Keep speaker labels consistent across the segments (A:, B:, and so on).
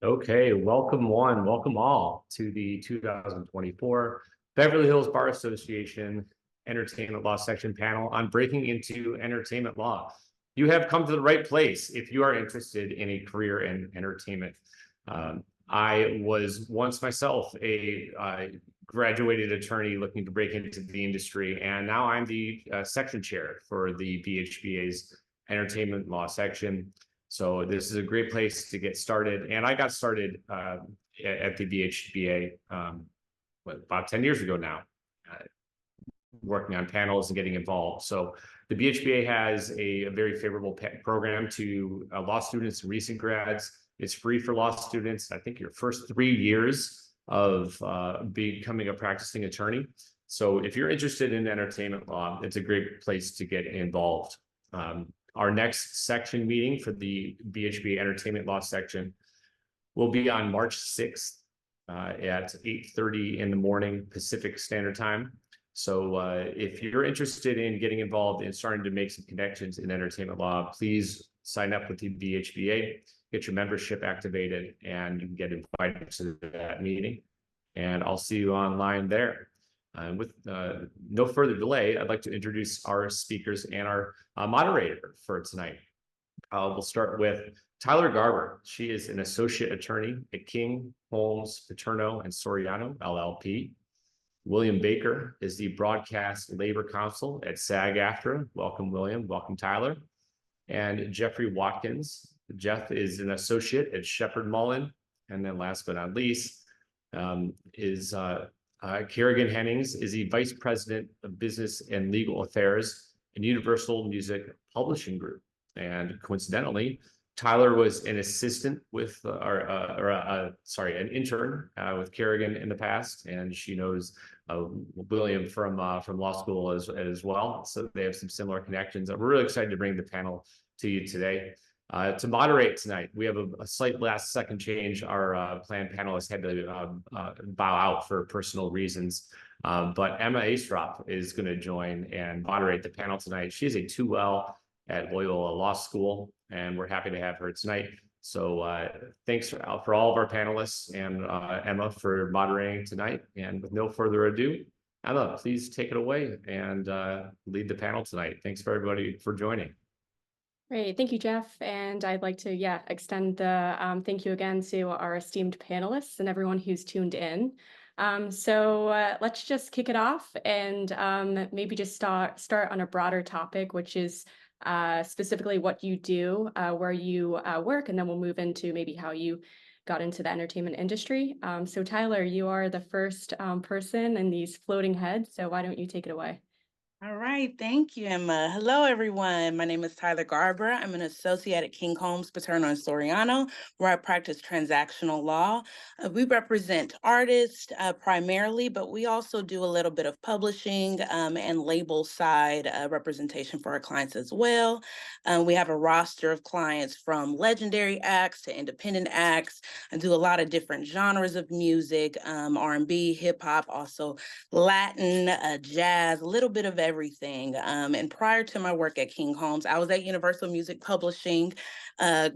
A: Okay, welcome one, welcome all to the 2024 Beverly Hills Bar Association Entertainment Law Section panel on breaking into entertainment law. You have come to the right place if you are interested in a career in entertainment. I was once myself a graduated attorney looking to break into the industry, and now I'm the section chair for the BHBA's Entertainment Law Section. So this is a great place to get started. And I got started at the BHBA about 10 years ago now, uh, working on panels and getting involved. So the BHBA has a very favorable program to law students and recent grads. It's free for law students. I think your first 3 years of becoming a practicing attorney. So if you're interested in entertainment law, it's a great place to get involved. Our next section meeting for the BHBA Entertainment Law section will be on March 6th at 8:30 in the morning Pacific Standard Time. So if you're interested in getting involved and starting to make some connections in entertainment law, please sign up with the BHBA, get your membership activated, and you can get invited to that meeting. And I'll see you online there. With no further delay, I'd like to introduce our speakers and our moderator for tonight. We'll start with Tyler Garber. She is an associate attorney at King, Holmes, Paterno, and Soriano, LLP. William Baker is the broadcast labor counsel at SAG-AFTRA. Welcome, William. Welcome, Tyler. And Jeffrey Watkins. Jeff is an associate at Shepherd Mullen. And then last but not least is Kerrigan Hennings is the Vice President of Business and Legal Affairs in Universal Music Publishing Group. And coincidentally, Tyler was an assistant with, an intern with Kerrigan in the past, and she knows William from law school as well. So they have some similar connections. We're really excited to bring the panel to you today. To moderate tonight, we have a slight last second change. Our planned panelists had to bow out for personal reasons, but Emma Astrop is going to join and moderate the panel tonight. She's a 2L at Loyola Law School, and we're happy to have her tonight. So thanks for all of our panelists and Emma for moderating tonight. And with no further ado, Emma, please take it away and lead the panel tonight. Thanks for everybody for joining.
B: Great. Thank you, Jeff. And I'd like to, extend the thank you again to our esteemed panelists and everyone who's tuned in. So let's just kick it off and maybe just start on a broader topic, which is specifically what you do, where you work, and then we'll move into maybe how you got into the entertainment industry. So Tyler, you are the first person in these floating heads, so why don't you take it away?
C: All right, thank you, Emma. Hello, everyone. My name is Tyler Garber. I'm an associate at King, Holmes, Paterno, and Soriano, where I practice transactional law. We represent artists primarily, but we also do a little bit of publishing and label side representation for our clients as well. We have a roster of clients from legendary acts to independent acts. I do a lot of different genres of music, R&B, hip hop, also Latin, jazz, a little bit of everything. And prior to my work at King Holmes, I was at Universal Music Publishing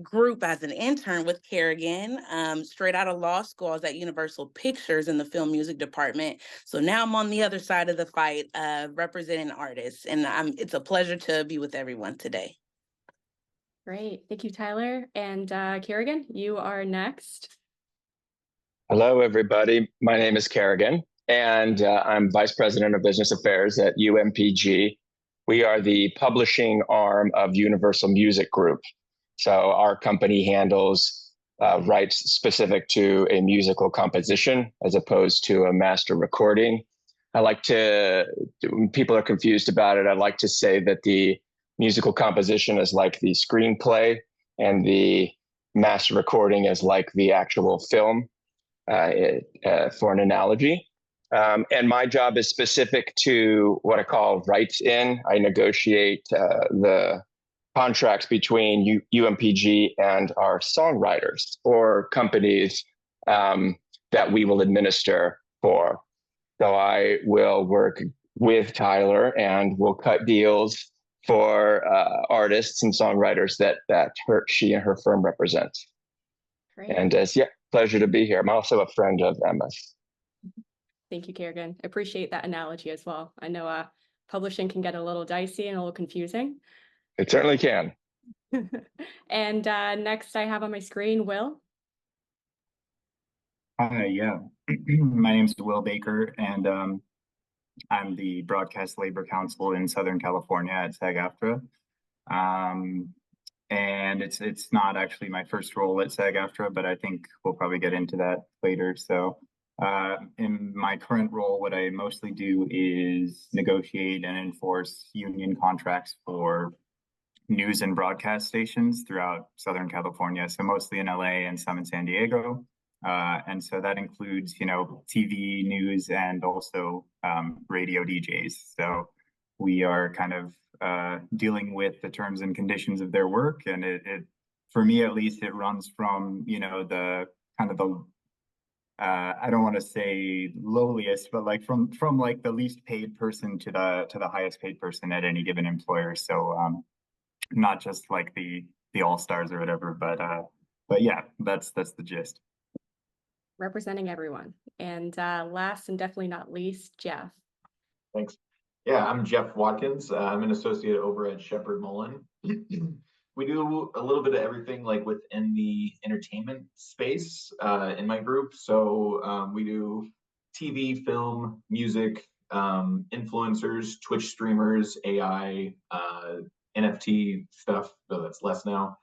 C: Group as an intern with Kerrigan. Straight out of law school, I was at Universal Pictures in the film music department. So now I'm on the other side of the fight, representing artists. And it's a pleasure to be with everyone today.
B: Great. Thank you, Tyler. And Kerrigan, you are next.
D: Hello, everybody. My name is Kerrigan, and I'm Vice President of Business Affairs at UMPG. We are the publishing arm of Universal Music Group. So our company handles rights specific to a musical composition as opposed to a master recording. When people are confused about it, I like to say that the musical composition is like the screenplay and the master recording is like the actual film. For an analogy. And my job is specific to what I call rights in. I negotiate the contracts between UMPG and our songwriters or companies that we will administer for. So I will work with Tyler and we'll cut deals for artists and songwriters that she and her firm represents.
B: Great.
D: And yeah, pleasure to be here. I'm also a friend of Emma's.
B: Thank you, Kerrigan. Appreciate that analogy as well. I know publishing can get a little dicey and a little confusing.
D: It certainly can.
B: And next I have on my screen, Will.
E: Hi, yeah. My name is Will Baker, and I'm the Broadcast Labor Counsel in Southern California at SAG-AFTRA. And it's not actually my first role at SAG-AFTRA, but I think we'll probably get into that later. So in my current role, what I mostly do is negotiate and enforce union contracts for news and broadcast stations throughout Southern California. So mostly in LA and some in San Diego. And so that includes, TV news and also radio DJs. So we are kind of dealing with the terms and conditions of their work. And it for me, at least, it runs from, the kind of the, I don't want to say lowliest, but like from like the least paid person to the highest paid person at any given employer. So not just like the all-stars or whatever, but yeah, that's the gist.
B: Representing everyone. And last and definitely not least, Jeff.
F: Thanks. Yeah, I'm Jeff Watkins. I'm an associate over at Shepherd Mullen. We do a little bit of everything like within the entertainment space in my group. So we do TV, film, music, influencers, Twitch streamers, AI, NFT stuff, though that's less now.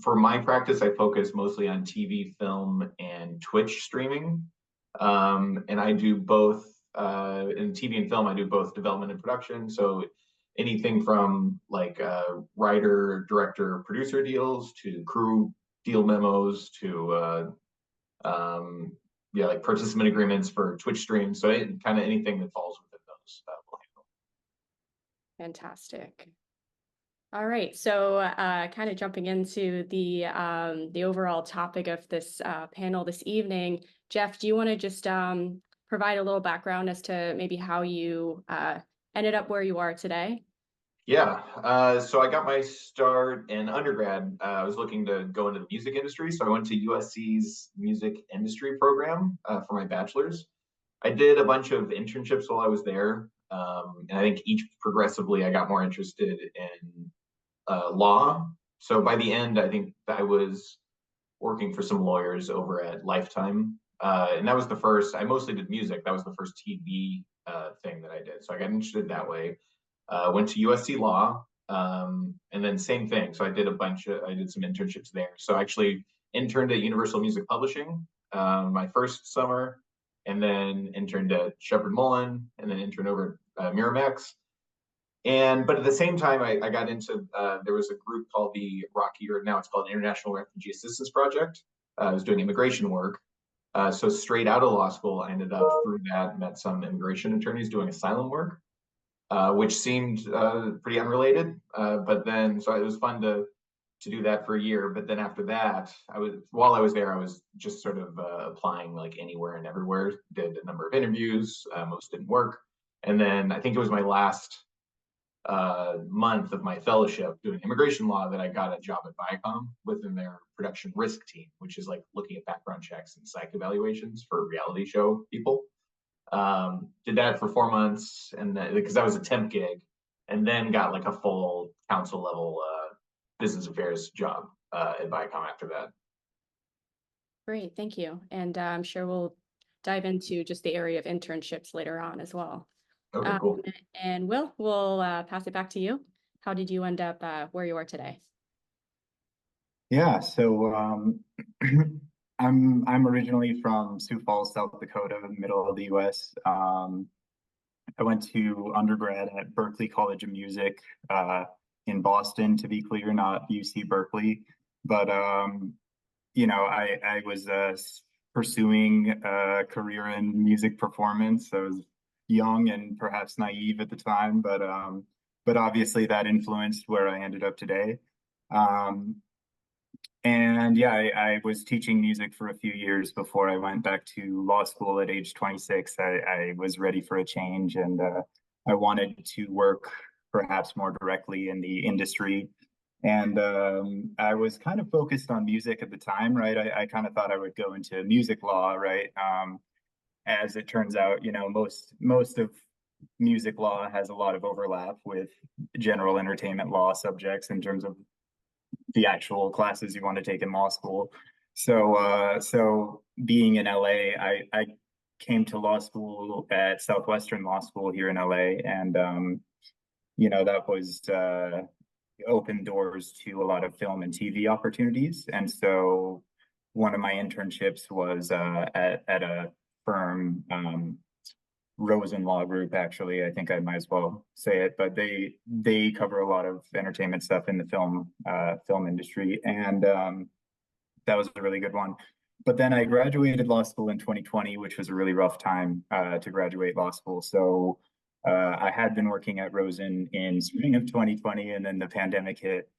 F: For my practice, I focus mostly on TV, film, and Twitch streaming. And I do both in TV and film, I do both development and production. So anything from like writer, director, producer deals to crew deal memos to like participant agreements for Twitch streams. So kind of anything that falls within those.
B: Fantastic. All right, so kind of jumping into the overall topic of this panel this evening, Jeff, do you want to just provide a little background as to maybe how you ended up where you are today?
F: Yeah, so I got my start in undergrad. I was looking to go into the music industry, so I went to USC's music industry program for my bachelor's. I did a bunch of internships while I was there, and I think each progressively I got more interested in law. So by the end, I think I was working for some lawyers over at Lifetime. And that was the first, I mostly did music. That was the first TV thing that I did. So I got interested that way. Went to USC Law, and then same thing. So I did I did some internships there. So I actually interned at Universal Music Publishing my first summer, and then interned at Shepherd Mullen, and then interned over at Miramax. But at the same time, I got into, there was a group called the now it's called International Refugee Assistance Project. I was doing immigration work. So straight out of law school, I ended up through that, met some immigration attorneys doing asylum work, which seemed pretty unrelated. But then, so it was fun to do that for a year. But then after that, while I was there, I was just sort of applying like anywhere and everywhere, did a number of interviews, most didn't work. And then I think it was my last month of my fellowship doing immigration law that I got a job at Viacom within their production risk team, which is like looking at background checks and psych evaluations for reality show people. Did that for 4 months, and because that was a temp gig, and then got like a full counsel level business affairs job at Viacom after that.
B: Great, thank you. And I'm sure we'll dive into just the area of internships later on as well.
F: Okay, cool.
B: And we'll pass it back to you. How did you end up where you are today?
E: Yeah, so I'm originally from Sioux Falls, South Dakota, middle of the US. I went to undergrad at Berklee College of Music in Boston, to be clear, not UC Berkeley. But I was pursuing a career in music performance. I was young and perhaps naive at the time, but obviously that influenced where I ended up today. And yeah, I was teaching music for a few years before I went back to law school at age 26. I was ready for a change, and I wanted to work perhaps more directly in the industry. And I was kind of focused on music at the time, right? I kind of thought I would go into music law, right? As it turns out, you know, most of music law has a lot of overlap with general entertainment law subjects in terms of the actual classes you want to take in law school. So being in LA, I came to law school at Southwestern Law School here in LA, and you know, that was opened doors to a lot of film and TV opportunities. And so one of my internships was at a firm, Rosen Law Group, actually. I think I might as well say it, but they cover a lot of entertainment stuff in the film industry, and that was a really good one. But then I graduated law school in 2020, which was a really rough time to graduate law school. So I had been working at Rosen in spring of 2020, and then the pandemic hit.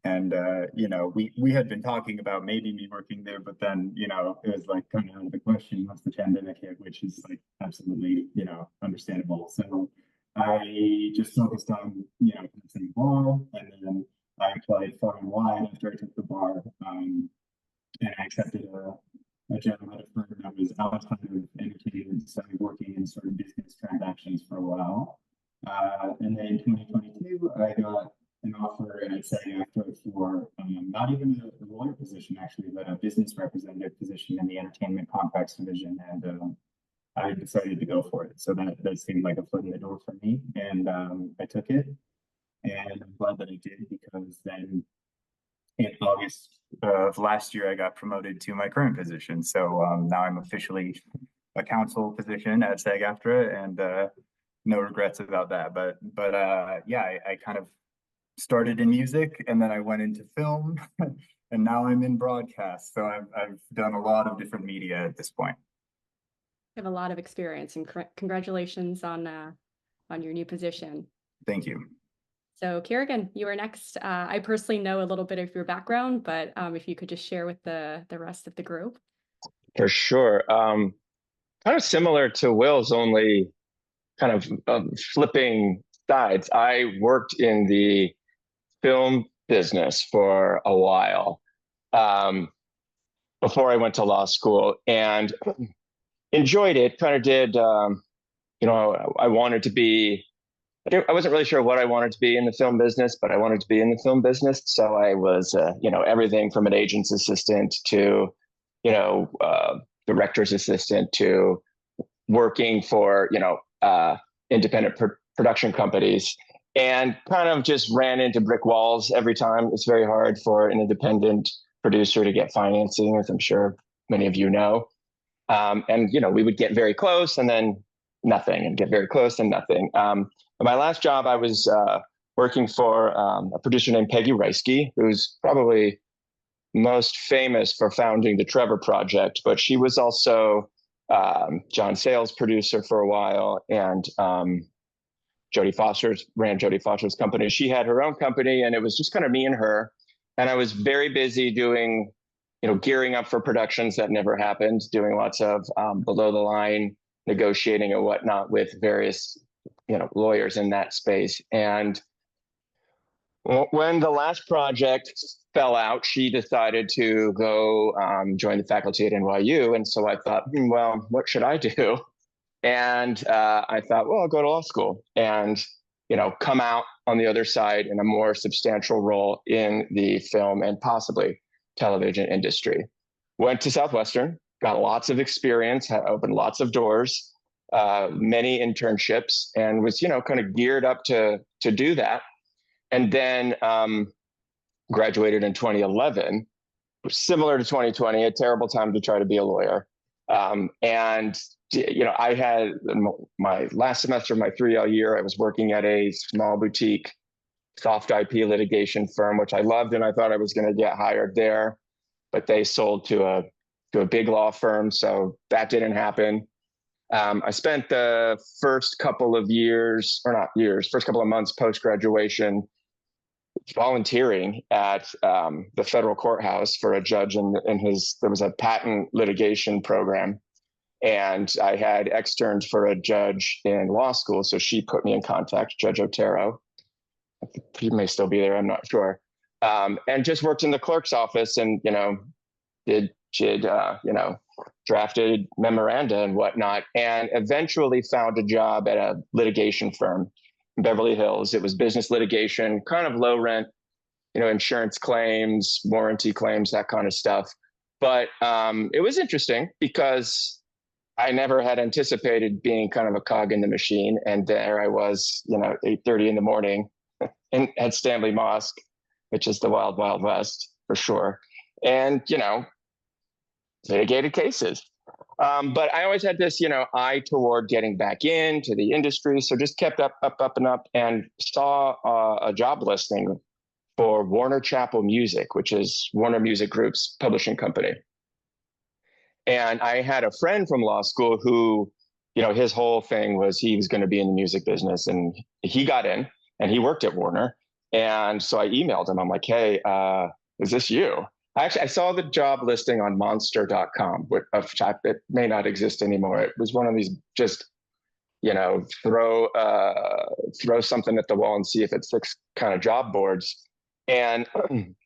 E: And you know, we had been talking about maybe me working there, but then, you know, it was like kind of out of the question once the pandemic hit, which is like absolutely, you know, understandable. So I just focused on, you know, passing the bar, and then I applied far and wide after I took the bar, and I accepted a job at a firm that was outside of entertainment, so working in sort of business transactions for a while. And then in 2022, I got an offer at SAG-AFTRA for not even a lawyer position, actually, but a business representative position in the entertainment contracts division, and I decided to go for it. So that seemed like a foot in the door for me, and I took it, and I'm glad that I did, because then in August of last year, I got promoted to my current position. So now I'm officially a counsel position at SAG-AFTRA, and no regrets about that. But yeah, I kind of started in music, and then I went into film, and now I'm in broadcast. So I've done a lot of different media at this point.
B: You have a lot of experience, and congratulations on your new position.
E: Thank you.
B: So Kerrigan, you are next. I personally know a little bit of your background, but if you could just share with the rest of the group.
D: For sure. Kind of similar to Will's, only kind of flipping sides. I worked in the film business for a while before I went to law school, and enjoyed it. Kind of did, you know, I wanted to be, I wasn't really sure what I wanted to be in the film business, but I wanted to be in the film business. So I was, you know, everything from an agent's assistant to, you know, director's assistant to working for, you know, independent production companies, and kind of just ran into brick walls every time. It's very hard for an independent producer to get financing, as I'm sure many of you know. And, you know, we would get very close and then nothing, and get very close and nothing. My last job, I was working for a producer named Peggy Reisky, who's probably most famous for founding the Trevor Project, but she was also John Sayles' producer for a while, and Jodie Foster's ran Jodie Foster's company. She had her own company, and it was just kind of me and her. And I was very busy doing, you know, gearing up for productions that never happened, doing lots of below the line negotiating and whatnot with various, you know, lawyers in that space. And when the last project fell out, she decided to go join the faculty at NYU. And so I thought, well, what should I do? And I thought, well, I'll go to law school and, you know, come out on the other side in a more substantial role in the film and possibly television industry. Went to Southwestern, got lots of experience, had opened lots of doors, many internships, and was, you know, kind of geared up to do that. And then graduated in 2011, similar to 2020, a terrible time to try to be a lawyer. And, you know, I had my last semester of my 3L year, I was working at a small boutique soft IP litigation firm, which I loved, and I thought I was going to get hired there, but they sold to a big law firm, so that didn't happen. I spent the first couple of years, or not years, first couple of months post-graduation volunteering at the federal courthouse for a judge there was a patent litigation program, and I had externed for a judge in law school, so she put me in contact, Judge Otero. He may still be there, I'm not sure. and just worked in the clerk's office and, drafted memoranda and whatnot, and eventually found a job at a litigation firm in Beverly Hills. It was business litigation, kind of low rent, insurance claims, warranty claims, that kind of stuff. But it was interesting because I never had anticipated being kind of a cog in the machine. And there I was, 8:30 in the morning at Stanley Mosque, which is the wild, wild west for sure. And, litigated cases. But I always had this, eye toward getting back into the industry. So just kept up, and up, and saw a job listing for Warner Chappell Music, which is Warner Music Group's publishing company. And I had a friend from law school who, his whole thing was he was going to be in the music business, and he got in and he worked at Warner. And so I emailed him. I'm like, hey, is this you? Actually, I saw the job listing on monster.com, it may not exist anymore. It was one of these just, throw something at the wall and see if it sticks kind of job boards. And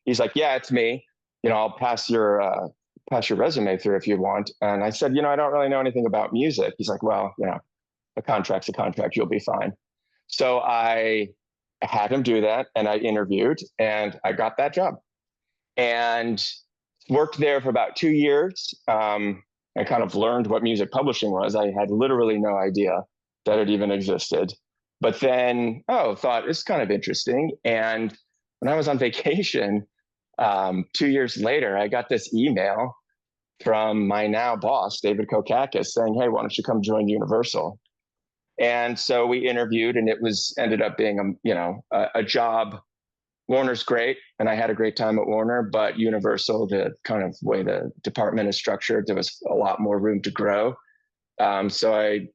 D: he's like, yeah, it's me. I'll pass your resume through if you want. And I said, I don't really know anything about music. He's like, well, a contract's a contract, you'll be fine. So I had him do that, and I interviewed, and I got that job. And worked there for about 2 years. I kind of learned what music publishing was. I had literally no idea that it even existed. But then, thought it's kind of interesting. And when I was on vacation, 2 years later, I got this email from my now boss, David Kokakis, saying, hey, why don't you come join Universal? And so we interviewed, and it ended up being a job. Warner's great, and I had a great time at Warner, but Universal, the kind of way the department is structured, there was a lot more room to grow. So I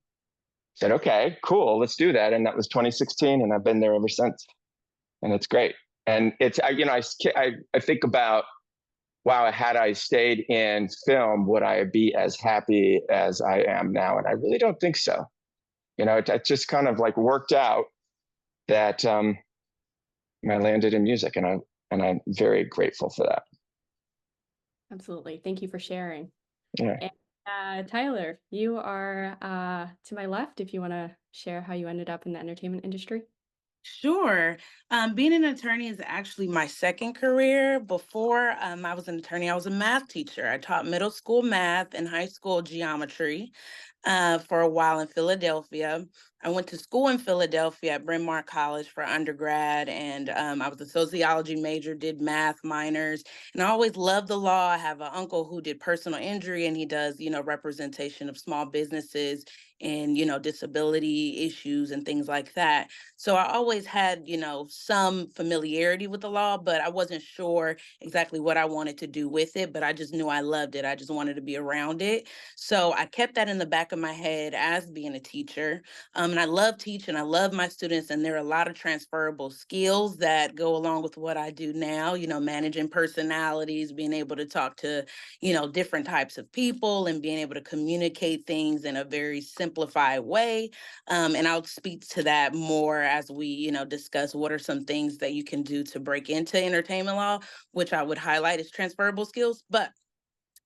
D: said, okay, cool, let's do that. And that was 2016, and I've been there ever since. And it's great. And it's, I think about, wow, had I stayed in film, would I be as happy as I am now? And I really don't think so. It just kind of like worked out that I landed in music, and I'm very grateful for that.
B: Absolutely. Thank you for sharing.
D: Yeah.
B: And, Tyler, you are to my left if you want to share how you ended up in the entertainment industry.
C: Sure. Being an attorney is actually my second career. Before I was an attorney, I was a math teacher. I taught middle school math and high school geometry for a while in Philadelphia. I went to school in Philadelphia at Bryn Mawr College for undergrad, and I was a sociology major, did math minors, and I always loved the law. I have an uncle who did personal injury, and he does, representation of small businesses and, disability issues and things like that. So I always had, some familiarity with the law, but I wasn't sure exactly what I wanted to do with it, but I just knew I loved it. I just wanted to be around it. So I kept that in the back of my head as being a teacher. And I love teaching. I love my students. And there are a lot of transferable skills that go along with what I do now, managing personalities, being able to talk to, different types of people, and being able to communicate things in a very simplified way. And I'll speak to that more as we, discuss what are some things that you can do to break into entertainment law, which I would highlight as transferable skills. But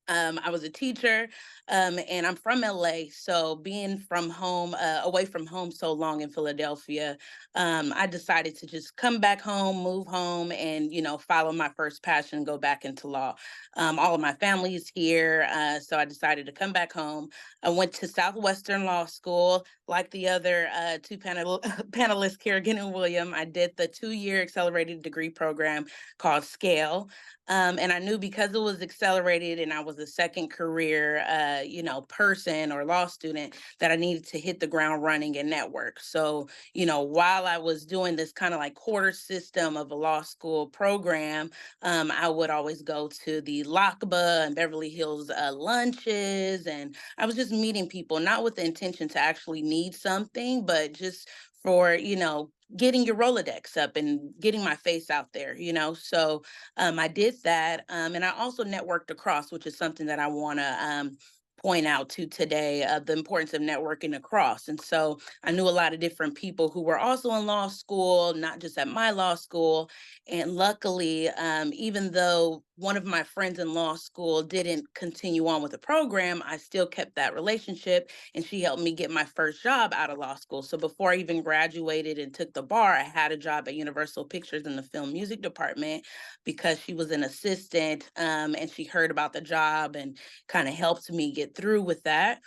C: I was a teacher, and I'm from LA. So being from home, away from home so long in Philadelphia, I decided to just come back home, move home, and, follow my first passion, go back into law. All of my family is here. So I decided to come back home. I went to Southwestern Law School, like the other two panelists, Kerrigan and William. I did the 2-year accelerated degree program called Scale. And I knew because it was accelerated and I was a second career, person or law student, that I needed to hit the ground running and network. So, while I was doing this kind of like quarter system of a law school program, I would always go to the LACBA and Beverly Hills lunches. And I was just meeting people, not with the intention to actually need something, but just for, getting your Rolodex up and getting my face out there, So I did that. And I also networked across, which is something that I want to point out to today, the importance of networking across. And so I knew a lot of different people who were also in law school, not just at my law school. And luckily, even though one of my friends in law school didn't continue on with the program, I still kept that relationship, and she helped me get my first job out of law school. So before I even graduated and took the bar, I had a job at Universal Pictures in the film music department because she was an assistant, and she heard about the job and kind of helped me get through with that.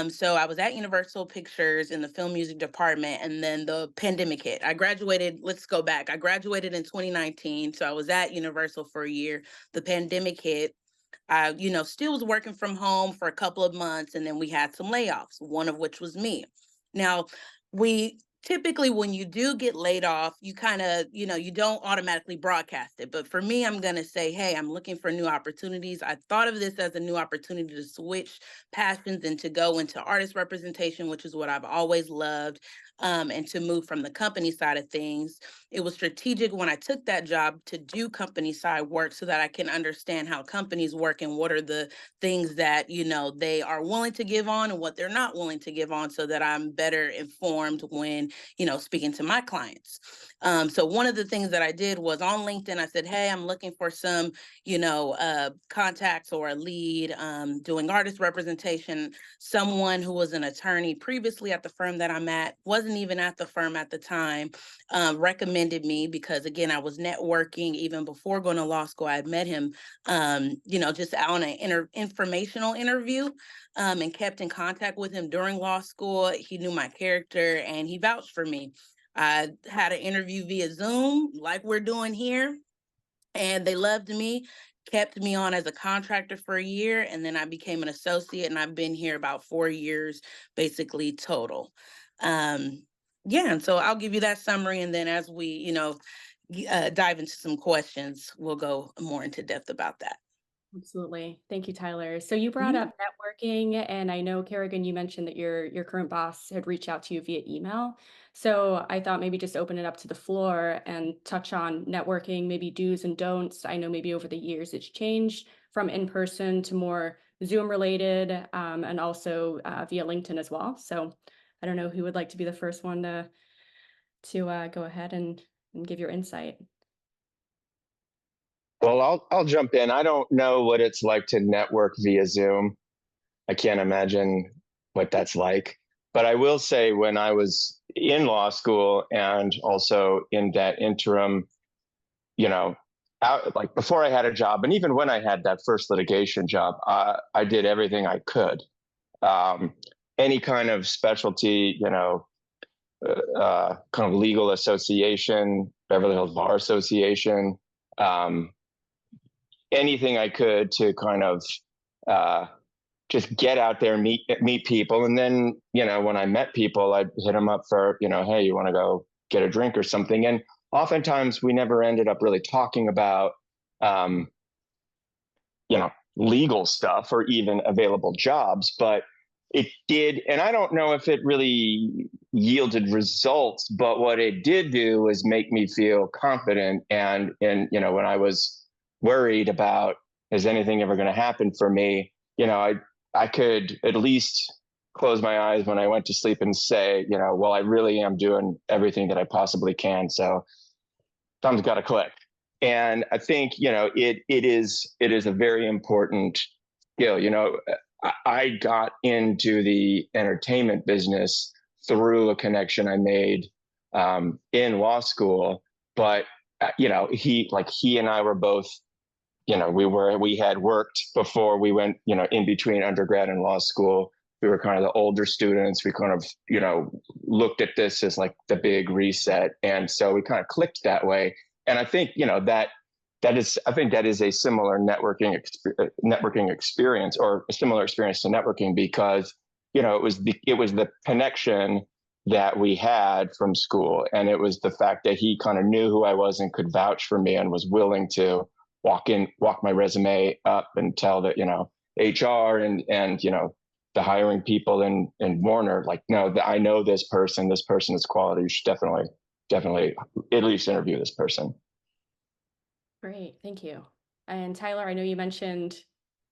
C: So I was at Universal Pictures in the film music department, and then the pandemic hit. I graduated, let's go back. I graduated in 2019. So I was at Universal for a year. The pandemic hit. I, still was working from home for a couple of months, and then we had some layoffs, one of which was me. Now, we typically, when you do get laid off, you kind of, you don't automatically broadcast it. But for me, I'm going to say, hey, I'm looking for new opportunities. I thought of this as a new opportunity to switch passions and to go into artist representation, which is what I've always loved, and to move from the company side of things. It was strategic when I took that job to do company side work so that I can understand how companies work and what are the things that, they are willing to give on and what they're not willing to give on, so that I'm better informed when, speaking to my clients. So one of the things that I did was on LinkedIn, I said, hey, I'm looking for some, contacts or a lead, doing artist representation. Someone who was an attorney previously at the firm that I'm at, wasn't even at the firm at the time, recommended me because, again, I was networking even before going to law school. I had met him, just on an informational interview, and kept in contact with him during law school. He knew my character and he vouched for me. I had an interview via Zoom like we're doing here, and they loved me, kept me on as a contractor for a year, and then I became an associate, and I've been here about 4 years, basically total. And so I'll give you that summary, and then as we, dive into some questions, we'll go more into depth about that.
B: Absolutely. Thank you, Tyler. So you brought up networking, and I know, Kerrigan, you mentioned that your current boss had reached out to you via email. So I thought maybe just open it up to the floor and touch on networking, maybe do's and don'ts. I know maybe over the years it's changed from in-person to more Zoom related, and also via LinkedIn as well. So I don't know who would like to be the first one to go ahead and give your insight.
D: Well, I'll jump in. I don't know what it's like to network via Zoom. I can't imagine what that's like. But I will say, when I was in law school and also in that interim, like before I had a job, and even when I had that first litigation job, I did everything I could. Any kind of specialty, kind of legal association, Beverly Hills Bar Association, anything I could to kind of just get out there, meet people. And then, when I met people, I'd hit them up for, hey, you want to go get a drink or something? And oftentimes we never ended up really talking about, legal stuff or even available jobs, but it did. And I don't know if it really yielded results, but what it did do was make me feel confident. And when I was worried about, is anything ever going to happen for me, I could at least close my eyes when I went to sleep and say, well, I really am doing everything that I possibly can. So thumbs got to click. And I think, it is a very important skill. I got into the entertainment business through a connection I made in law school. But, he and I were both, we had worked before we went, in between undergrad and law school. We were kind of the older students. We kind of, looked at this as like the big reset. And so we kind of clicked that way. And I think, that is a similar networking experience, or a similar experience to networking, because, it was the connection that we had from school. And it was the fact that he kind of knew who I was and could vouch for me and was willing to walk my resume up and tell that, HR and the hiring people in Warner, like, no, I know this person is quality. You should definitely at least interview this person.
B: Great, thank you. And Tyler, I know you mentioned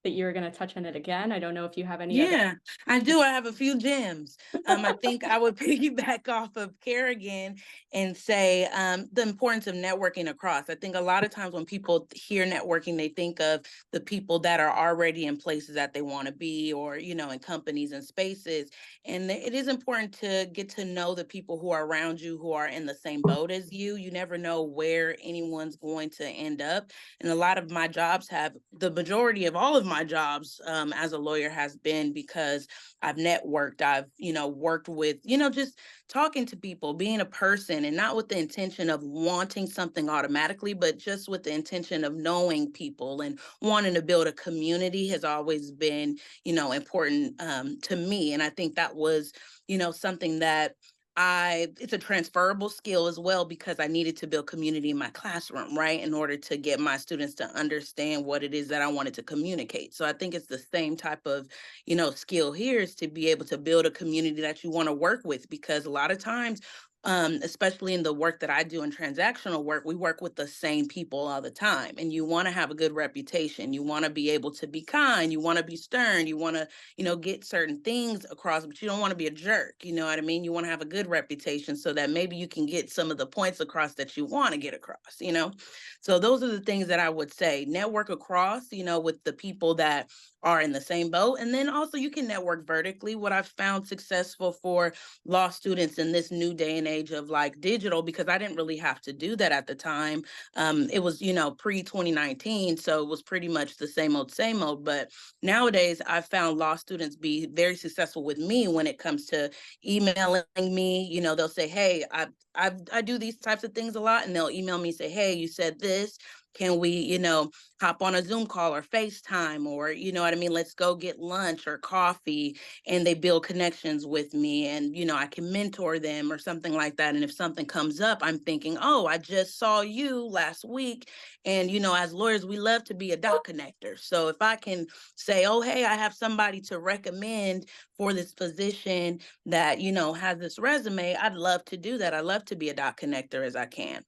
B: that you were going to touch on it again. I don't know if you have any other.
C: Yeah, I do. I have a few gems. I think I would piggyback off of Kerrigan and say the importance of networking across. I think a lot of times when people hear networking, they think of the people that are already in places that they want to be, or, you know, in companies and spaces. And it is important to get to know the people who are around you, who are in the same boat as you. You never know where anyone's going to end up. And a lot of my jobs the majority of all of my jobs as a lawyer has been because I've networked. I've, you know, worked with, you know, just talking to people, being a person, and not with the intention of wanting something automatically, but just with the intention of knowing people and wanting to build a community has always been, you know, important to me. And I think that was, you know, something that it's a transferable skill as well, because I needed to build community in my classroom, right? In order to get my students to understand what it is that I wanted to communicate. So I think it's the same type of, you know, skill here, is to be able to build a community that you want to work with, because a lot of times, especially in the work that I do in transactional work, we work with the same people all the time. And you want to have a good reputation. You want to be able to be kind. You want to be stern. You want to, you know, get certain things across, but you don't want to be a jerk. You know what I mean? You want to have a good reputation so that maybe you can get some of the points across that you want to get across, you know? So those are the things that I would say. Network across, you know, with the people that are in the same boat. And then also you can network vertically. What I've found successful for law students in this new day and age of like digital, because I didn't really have to do that at the time. It was, you know, pre-2019. So it was pretty much the same old, but nowadays I've found law students be very successful with me when it comes to emailing me. You know, they'll say, hey, I do these types of things a lot, and they'll email me, say, hey, you said this. Can we, you know, hop on a Zoom call or FaceTime, or, you know what I mean? Let's go get lunch or coffee. And they build connections with me, and, you know, I can mentor them or something like that. And if something comes up, I'm thinking, oh, I just saw you last week. And, you know, as lawyers, we love to be a dot connector. So if I can say, oh, hey, I have somebody to recommend for this position that, you know, has this resume, I'd love to do that. I love to be a dot connector as I can.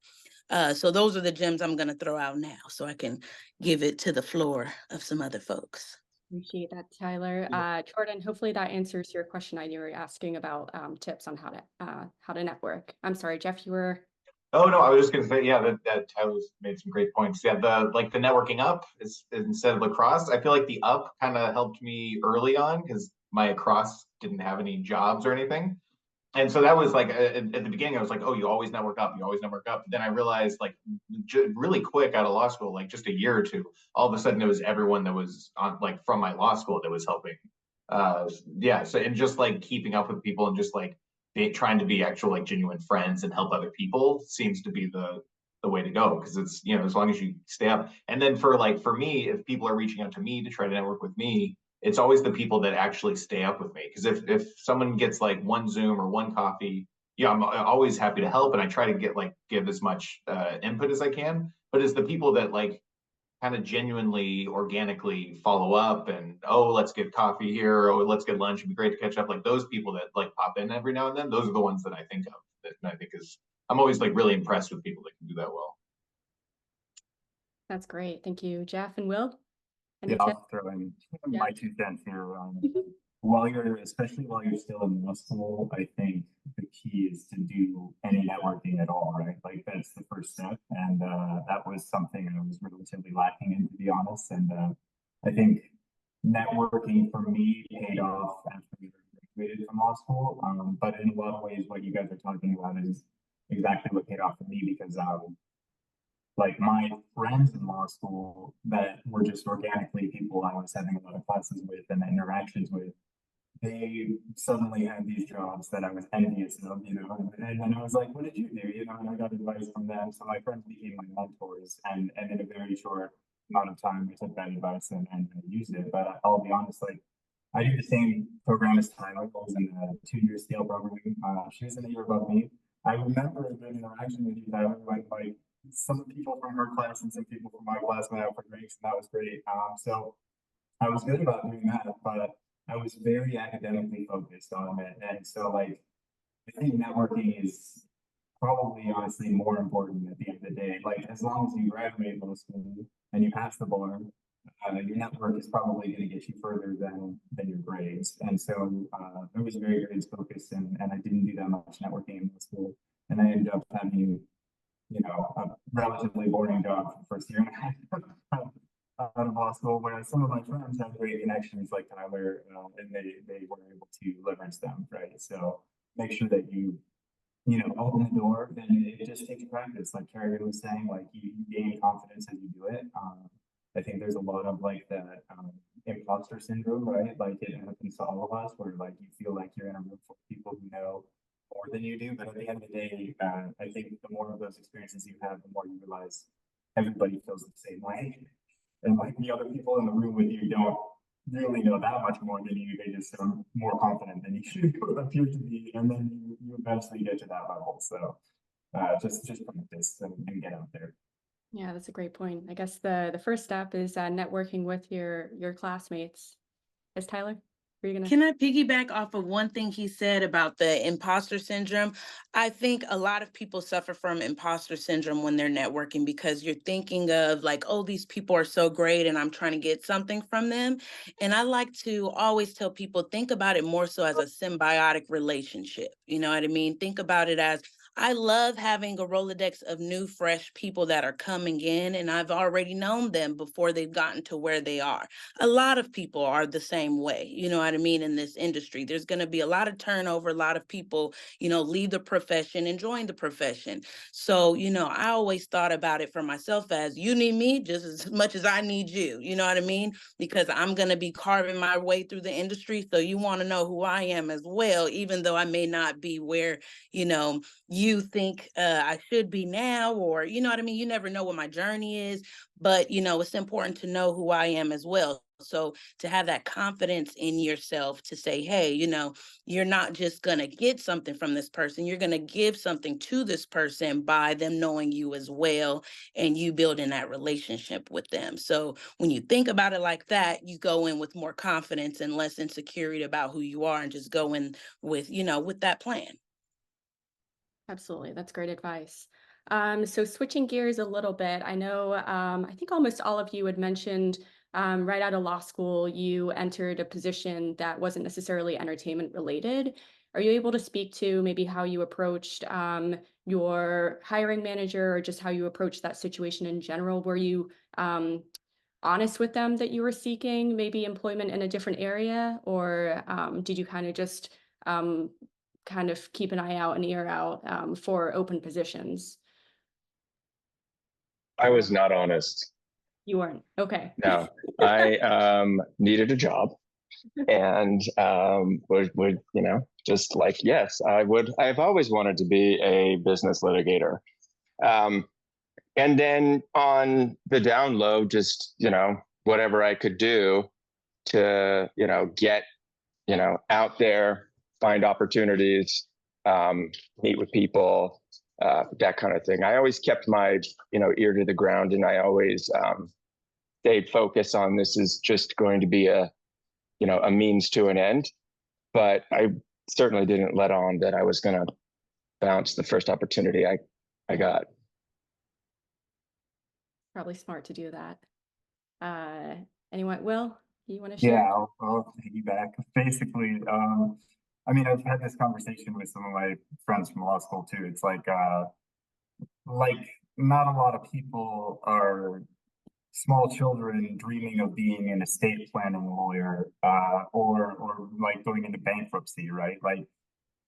C: So those are the gems I'm going to throw out now, so I can give it to the floor of some other folks.
B: Appreciate that, Tyler. Jordan, hopefully that answers your question. You were asking about tips on how to network. I'm sorry, Jeff, you were.
F: Oh no, I was just gonna say, yeah, that Tyler's made some great points. Yeah, the networking up is instead of lacrosse. I feel like the up kind of helped me early on because my across didn't have any jobs or anything. And so that was like at the beginning, I was like, oh, you always network up, you always network up. But then I realized, like, really quick out of law school, like just a year or two, all of a sudden it was everyone that was on, like, from my law school that was helping. Yeah. So, and just like keeping up with people and just like trying to be actual, like, genuine friends and help other people seems to be the way to go, because it's, you know, as long as you stay up. And then for me, if people are reaching out to me to try to network with me, it's always the people that actually stay up with me. Because if someone gets like one Zoom or one coffee, yeah, I'm always happy to help, and I try to give as much input as I can. But it's the people that like kind of genuinely, organically follow up and, oh, let's get coffee here, oh, let's get lunch, it'd be great to catch up. Like those people that like pop in every now and then, those are the ones that I think of. That I think I'm always like really impressed with people that can do that well.
B: That's great. Thank you, Jeff and Will.
E: Yeah, I'll throw in my 2 cents here. Especially while you're still in law school, I think the key is to do any networking at all, right? Like that's the first step. And that was something I was relatively lacking in, to be honest. And I think networking for me paid off after we graduated from law school. But in a lot of ways, what you guys are talking about is exactly what paid off for me, because like my friends in law school that were just organically people I was having a lot of classes with and interactions with, they suddenly had these jobs that I was envious of, you know, and then I was like, what did you do? You know, and I got advice from them. So my friends became my mentors, and in a very short amount of time, I took that advice and used it. But I'll be honest, like I do the same program as Tyler. I was in a 2-year scale program. She was in a year above me. I remember a good interaction with you, Tyler, when like some people from her class and some people from my class went out for drinks, and that was great. So I was good about doing that, but I was very academically focused on it. And so like, I think networking is probably honestly more important at the end of the day. Like as long as you graduate law school and you pass the bar, your network is probably going to get you further than your grades. And so I was very grades focused, and I didn't do that much networking in school. And I ended up having, a relatively boring job for the first year and a half out of law school, whereas some of my friends had great connections like Tyler, and they were able to leverage them, right? So make sure that you open the door, and it just takes practice. Like Carrie was saying, like you gain confidence as you do it. I think there's a lot of like that imposter syndrome, right? Like it happens to all of us, where like you feel like you're in a room full of people who know more than you do. But at the end of the day, I think the more of those experiences you have, the more you realize everybody feels the same way. And like the other people in the room with you don't really know that much more than you. They just are more confident than you appear to be, and then you eventually get to that level. So just practice and get out there.
B: Yeah, that's a great point. I guess the first step is networking with your classmates. Is Tyler? Were you gonna?
C: Can I piggyback off of one thing he said about the imposter syndrome? I think a lot of people suffer from imposter syndrome when they're networking, because you're thinking of like, oh, these people are so great and I'm trying to get something from them. And I like to always tell people, think about it more so as a symbiotic relationship. You know what I mean? Think about it as, I love having a Rolodex of new, fresh people that are coming in, and I've already known them before they've gotten to where they are. A lot of people are the same way, you know what I mean, in this industry. There's going to be a lot of turnover, a lot of people, leave the profession and join the profession. So, I always thought about it for myself as, you need me just as much as I need you, you know what I mean? Because I'm going to be carving my way through the industry. So you want to know who I am as well, even though I may not be where, you think I should be now, or, you know what I mean? You never know what my journey is, but, it's important to know who I am as well. So to have that confidence in yourself to say, hey, you're not just going to get something from this person, you're going to give something to this person by them knowing you as well, and you building that relationship with them. So when you think about it like that, you go in with more confidence and less insecurity about who you are, and just go in with, with that plan.
B: Absolutely. That's great advice. So switching gears a little bit, I know, I think almost all of you had mentioned right out of law school, you entered a position that wasn't necessarily entertainment related. Are you able to speak to maybe how you approached your hiring manager, or just how you approached that situation in general? Were you honest with them that you were seeking maybe employment in a different area, or did you kind of just kind of keep an eye out and ear out for open positions?
D: I was not honest.
B: You weren't. Okay.
D: No, I needed a job, and would just like, yes, I would. I've always wanted to be a business litigator. And then on the down low, just whatever I could do to get out there, find opportunities, meet with people, that kind of thing. I always kept my ear to the ground, and I always stayed focused on, this is just going to be a means to an end. But I certainly didn't let on that I was going to bounce the first opportunity I got.
B: Probably smart to do that. Anyone, Will, you want to share?
E: Yeah, I'll piggyback. Basically, I mean, I've had this conversation with some of my friends from law school too. It's like not a lot of people are small children dreaming of being an estate planning lawyer, or like going into bankruptcy, right? Like,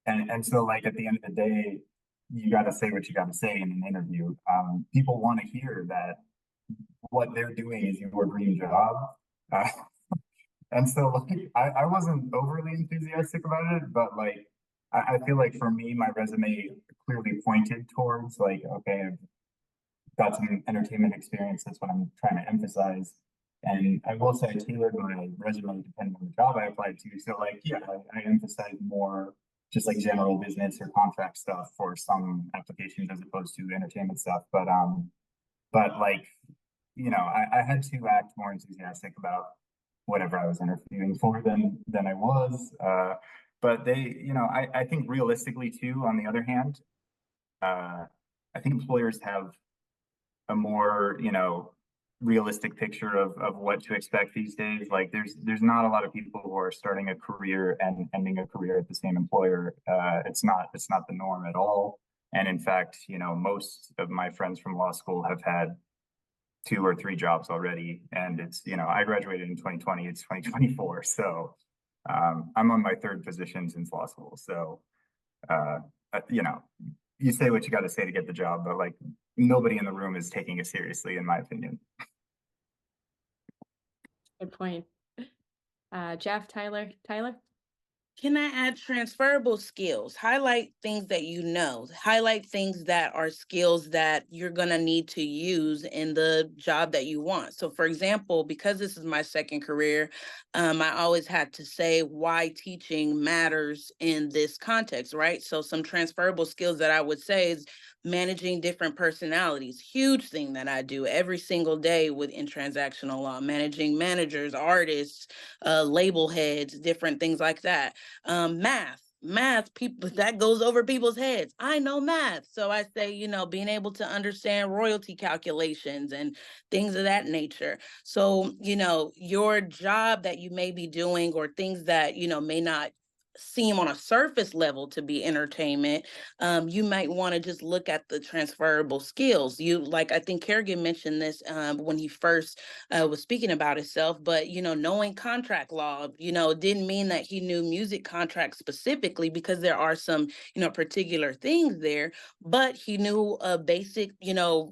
E: and so like at the end of the day, you got to say what you got to say in an interview. People want to hear that what they're doing is your dream job. And so like I wasn't overly enthusiastic about it, but like I feel like for me, my resume clearly pointed towards like, okay, I've got some entertainment experience. That's what I'm trying to emphasize. And I will say I tailored my resume depending on the job I applied to. So like, yeah, I emphasize more just like general business or contract stuff for some applications as opposed to entertainment stuff. But like, I had to act more enthusiastic about whatever I was interviewing for than I was. But they, I think realistically too, on the other hand, I think employers have a more, realistic picture of what to expect these days. Like there's not a lot of people who are starting a career and ending a career at the same employer. It's not the norm at all. And in fact, most of my friends from law school have had 2 or 3 jobs already. And it's, I graduated in 2020, it's 2024. So I'm on my 3rd position since law school. So, you say what you got to say to get the job, but like nobody in the room is taking it seriously, in my opinion.
B: Good point. Jeff, Tyler?
C: Can I add transferable skills? Highlight things that you know. Highlight things that are skills that you're going to need to use in the job that you want. So for example, because this is my 2nd career, I always had to say why teaching matters in this context, right? So some transferable skills that I would say is managing different personalities. Huge thing that I do every single day within transactional law, managing managers, artists, label heads, different things like that. Math, people, that goes over people's heads. I know math. So I say, being able to understand royalty calculations and things of that nature. So, your job that you may be doing or things that, may not seem on a surface level to be entertainment, you might want to just look at the transferable skills. I think Kerrigan mentioned this when he first was speaking about himself, but knowing contract law, didn't mean that he knew music contracts specifically, because there are some particular things there, but he knew a basic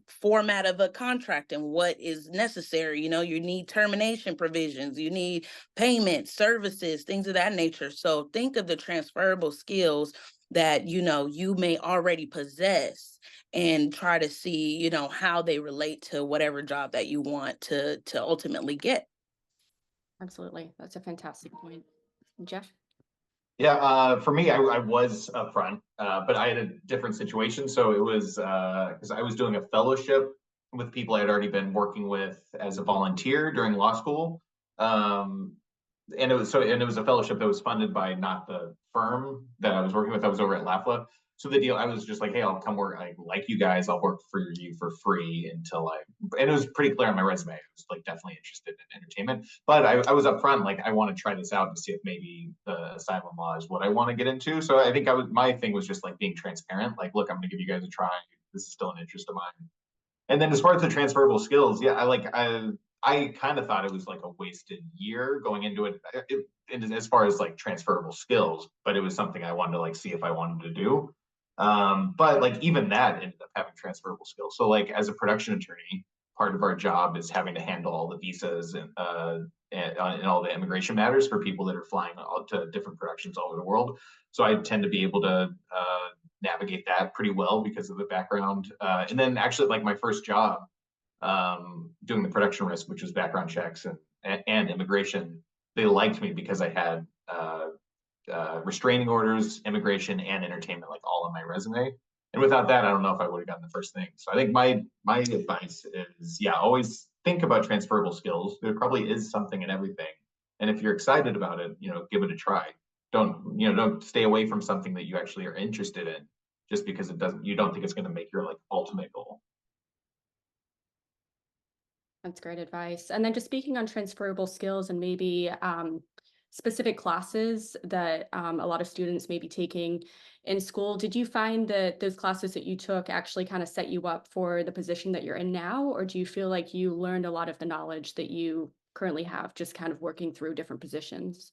C: format of a contract and what is necessary. You need termination provisions, you need payments, services, things of that nature. So think of the transferable skills that you may already possess, and try to see how they relate to whatever job that you want to ultimately get.
B: Absolutely. That's a fantastic point. Jeff?
F: Yeah, for me, I was upfront, but I had a different situation. So it was because I was doing a fellowship with people I had already been working with as a volunteer during law school. And it was a fellowship that was funded by not the firm that I was working with. I was over at LAFLA. So the deal, I was just like, hey, I'll come work. I like you guys. I'll work for you for free and it was pretty clear on my resume. I was like definitely interested in entertainment, but I was upfront, like I want to try this out to see if maybe the asylum law is what I want to get into. So I think my thing was just like being transparent. Like, look, I'm going to give you guys a try. This is still an interest of mine. And then as far as the transferable skills, yeah, I kind of thought it was like a wasted year going into it as far as like transferable skills, but it was something I wanted to like see if I wanted to do. But like even that ended up having transferable skills. So like as a production attorney, part of our job is having to handle all the visas and all the immigration matters for people that are flying out to different productions all over the world. So I tend to be able to navigate that pretty well because of the background. And then actually like my first job doing the production risk, which was background checks and immigration, they liked me because I had restraining orders, immigration, and entertainment like all on my resume. And without that, I don't know if I would have gotten the first thing. So I think my advice is, yeah, always think about transferable skills. There probably is something in everything. And if you're excited about it, give it a try. Don't stay away from something that you actually are interested in just because you don't think it's going to make your like ultimate goal.
B: That's great advice. And then just speaking on transferable skills and maybe specific classes that a lot of students may be taking in school, did you find that those classes that you took actually kind of set you up for the position that you're in now? Or do you feel like you learned a lot of the knowledge that you currently have just kind of working through different positions?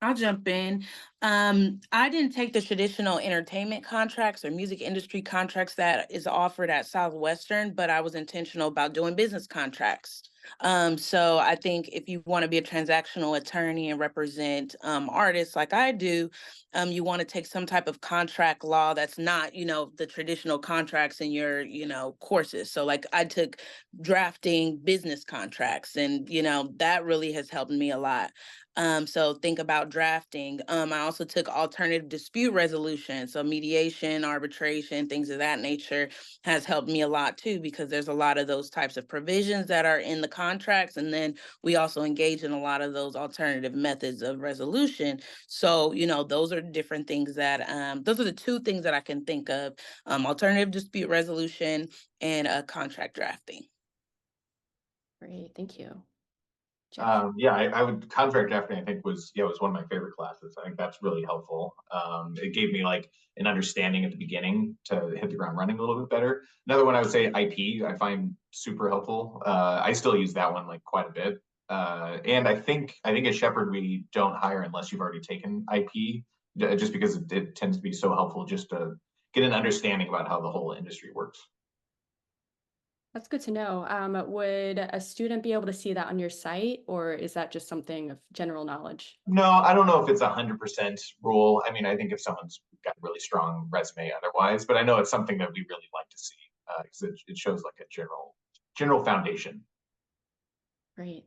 C: I'll jump in. I didn't take the traditional entertainment contracts or music industry contracts that is offered at Southwestern, but I was intentional about doing business contracts. So I think if you want to be a transactional attorney and represent artists like I do, you want to take some type of contract law that's not, the traditional contracts in your, courses. So like I took drafting business contracts, and, that really has helped me a lot. So think about drafting. I also took alternative dispute resolution. So mediation, arbitration, things of that nature has helped me a lot too, because there's a lot of those types of provisions that are in the contracts. And then we also engage in a lot of those alternative methods of resolution. So, those are different things that, those are the two things that I can think of, alternative dispute resolution and contract drafting.
B: Great, thank you. Jeff?
F: Yeah, I would contract drafting, I think was one of my favorite classes. I think that's really helpful. It gave me like an understanding at the beginning to hit the ground running a little bit better. Another one I would say IP, I find super helpful. I still use that one like quite a bit. And I think at Shepherd we don't hire unless you've already taken IP, just because it tends to be so helpful just to get an understanding about how the whole industry works.
B: That's good to know. Would a student be able to see that on your site, or is that just something of general knowledge?
F: No, I don't know if it's 100% rule. I mean, I think if someone's got a really strong resume otherwise, but I know it's something that we really like to see because it shows like a general foundation.
B: Great.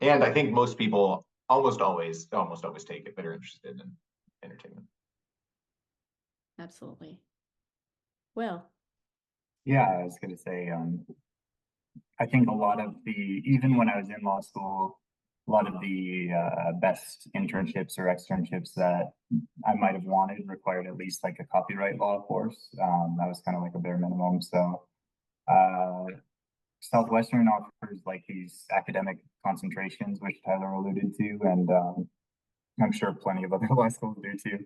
F: And I think most people almost always take it that are interested in entertainment.
B: Absolutely. Will?
E: Yeah, I was going to say, I think a lot of even when I was in law school, a lot of the best internships or externships that I might have wanted required at least like a copyright law course. That was kind of like a bare minimum. So Southwestern offers like these academic concentrations, which Tyler alluded to, and I'm sure plenty of other law schools do too.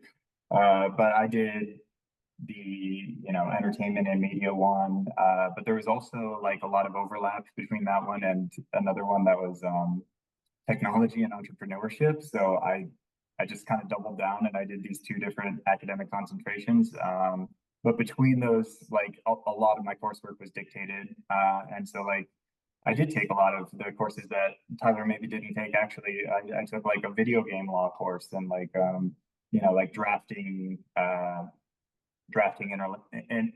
E: But I did the entertainment and media one, but there was also like a lot of overlap between that one and another one that was technology and entrepreneurship. So I just kind of doubled down and I did these two different academic concentrations. But between those, like a lot of my coursework was dictated, and so like I did take a lot of the courses that Tyler maybe didn't take. Actually, I took like a video game law course and like like drafting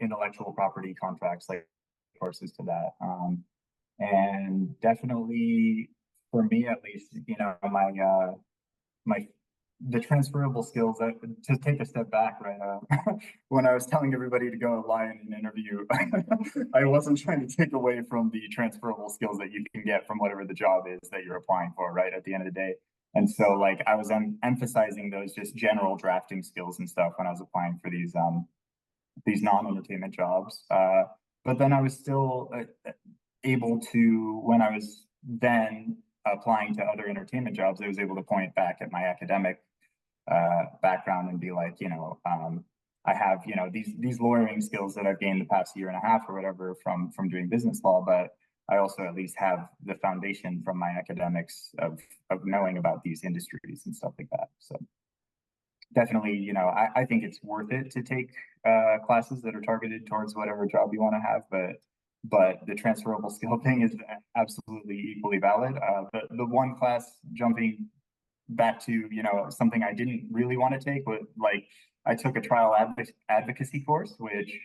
E: intellectual property contracts, like courses to that. And definitely for me, at least, the transferable skills to take a step back, right? When I was telling everybody to go lie in an interview, I wasn't trying to take away from the transferable skills that you can get from whatever the job is that you're applying for, right? At the end of the day. And so like I was emphasizing those just general drafting skills and stuff when I was applying for these non-entertainment jobs. But then I was still able to, when I was then applying to other entertainment jobs, I was able to point back at my academic background and be like, I have, these lawyering skills that I've gained the past year and a half or whatever from doing business law, but I also at least have the foundation from my academics of knowing about these industries and stuff like that. So definitely, I think it's worth it to take classes that are targeted towards whatever job you want to have, but the transferable skill thing is absolutely equally valid. The one class, jumping back to something I didn't really want to take, was like I took a trial advocacy course, which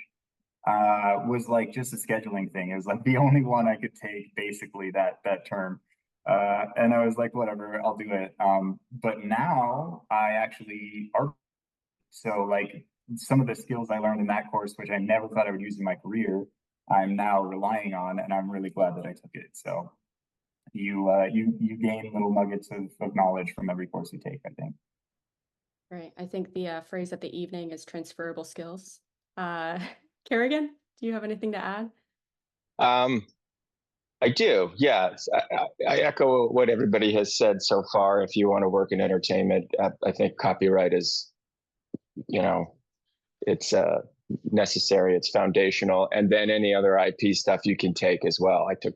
E: was like just a scheduling thing. It was like the only one I could take basically that term. And I was like, whatever, I'll do it. But now I actually so like some of the skills I learned in that course, which I never thought I would use in my career, I'm now relying on, and I'm really glad that I took it. So you gain little nuggets of knowledge from every course you take, I think.
B: Right. I think the phrase of the evening is transferable skills. Kerrigan, do you have anything to add?
D: I do. Yes. I echo what everybody has said so far. If you want to work in entertainment, I think copyright is, it's necessary, it's foundational. And then any other IP stuff you can take as well. I took,